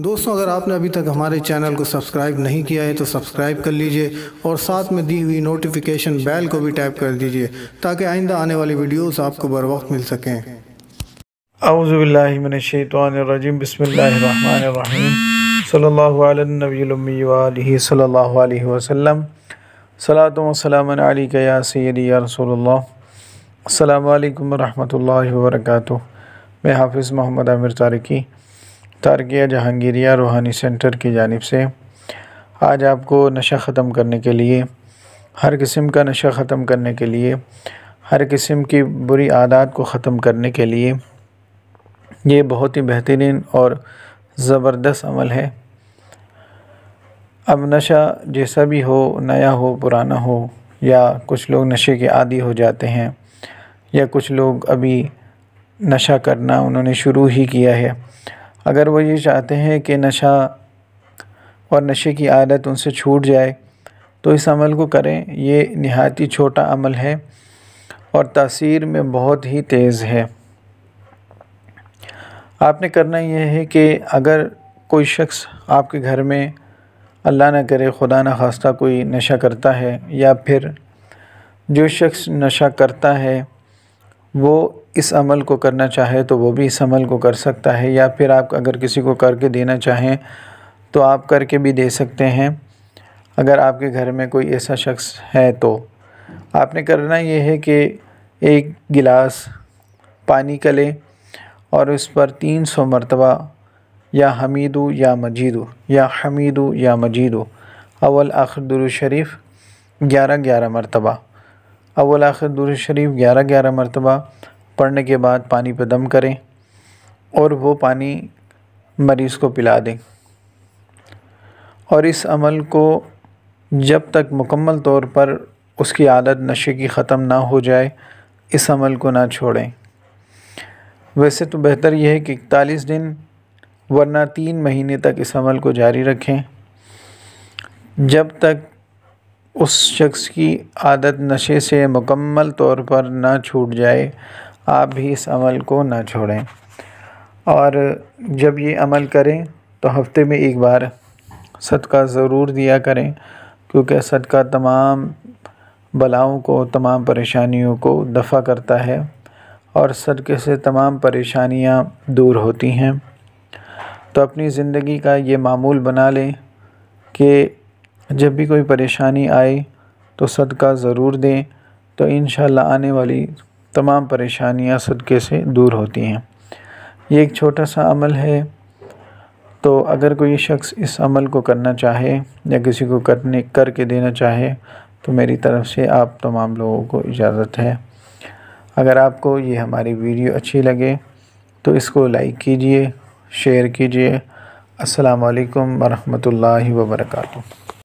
دوستوں، اگر آپ نے ابھی تک ہمارے چینل کو سبسکرائب نہیں کیا ہے تو سبسکرائب کر لیجئے اور ساتھ میں دی ہوئی نوٹیفیکیشن بیل کو بھی ٹیپ کر دیجئے تاکہ آئندہ آنے والی ویڈیوز آپ کو بر وقت مل سکیں۔ اعوذ باللہ من الشیطان الرجیم، بسم اللہ الرحمن الرحیم، صلی اللہ علی النبی الامی وآلہ صلی اللہ علیہ وسلم، صلاۃ و سلام علیک یا سیدی یا رسول اللہ۔ السلام علیکم ورحمۃ اللہ وبرکاتہ۔ میں حافظ محمد عامر تارکیہ جہانگیریہ روحانی سینٹر کی جانب سے آج آپ کو نشہ ختم کرنے کے لیے، ہر قسم کا نشہ ختم کرنے کے لیے، ہر قسم کی بری عادات کو ختم کرنے کے لیے یہ بہت ہی بہترین اور زبردست عمل ہے۔ اب نشہ جیسا بھی ہو، نیا ہو پرانا ہو، یا کچھ لوگ نشے کے عادی ہو جاتے ہیں، یا کچھ لوگ ابھی نشہ کرنا انہوں نے شروع ہی کیا ہے، اگر وہ یہ چاہتے ہیں کہ نشہ اور نشے کی عادت ان سے چھوٹ جائے تو اس عمل کو کریں۔ یہ نہایت ہی چھوٹا عمل ہے اور تاثیر میں بہت ہی تیز ہے۔ آپ نے کرنا یہ ہے کہ اگر کوئی شخص آپ کے گھر میں، اللہ نہ کرے خدا نہ خواستہ، کوئی نشہ کرتا ہے، یا پھر جو شخص نشہ کرتا ہے وہ اس عمل کو کرنا چاہے تو وہ بھی اس عمل کو کر سکتا ہے، یا پھر آپ اگر کسی کو کر کے دینا چاہیں تو آپ کر کے بھی دے سکتے ہیں۔ اگر آپ کے گھر میں کوئی ایسا شخص ہے تو آپ نے کرنا یہ ہے کہ ایک گلاس پانی کا لیں اور اس پر 300 مرتبہ یا حمیدو یا مجیدو، یا حمیدو یا مجیدو، اول آخر درود شریف 11 مرتبہ، اول آخر درود شریف 11 مرتبہ پڑھنے کے بعد پانی پہ دم کریں اور وہ پانی مریض کو پلا دیں، اور اس عمل کو جب تک مکمل طور پر اس کی عادت نشے کی ختم نہ ہو جائے اس عمل کو نہ چھوڑیں۔ ویسے تو بہتر یہ ہے کہ 41 دن ورنہ 3 مہینے تک اس عمل کو جاری رکھیں، جب تک اس شخص کی عادت نشے سے مکمل طور پر نہ چھوٹ جائے آپ بھی اس عمل کو نہ چھوڑیں۔ اور جب یہ عمل کریں تو ہفتے میں ایک بار صدقہ ضرور دیا کریں، کیونکہ صدقہ تمام بلاؤں کو، تمام پریشانیوں کو دفع کرتا ہے اور صدقے سے تمام پریشانیاں دور ہوتی ہیں۔ تو اپنی زندگی کا یہ معمول بنا لیں کہ جب بھی کوئی پریشانی آئے تو صدقہ ضرور دیں، تو انشاءاللہ آنے والی تمام پریشانیاں صدقے سے دور ہوتی ہیں۔ یہ ایک چھوٹا سا عمل ہے، تو اگر کوئی شخص اس عمل کو کرنا چاہے یا کسی کو کر کے دینا چاہے تو میری طرف سے آپ تمام لوگوں کو اجازت ہے۔ اگر آپ کو یہ ہماری ویڈیو اچھی لگے تو اس کو لائک کیجئے، شیئر کیجئے۔ السلام علیکم ورحمۃ اللہ وبرکاتہ۔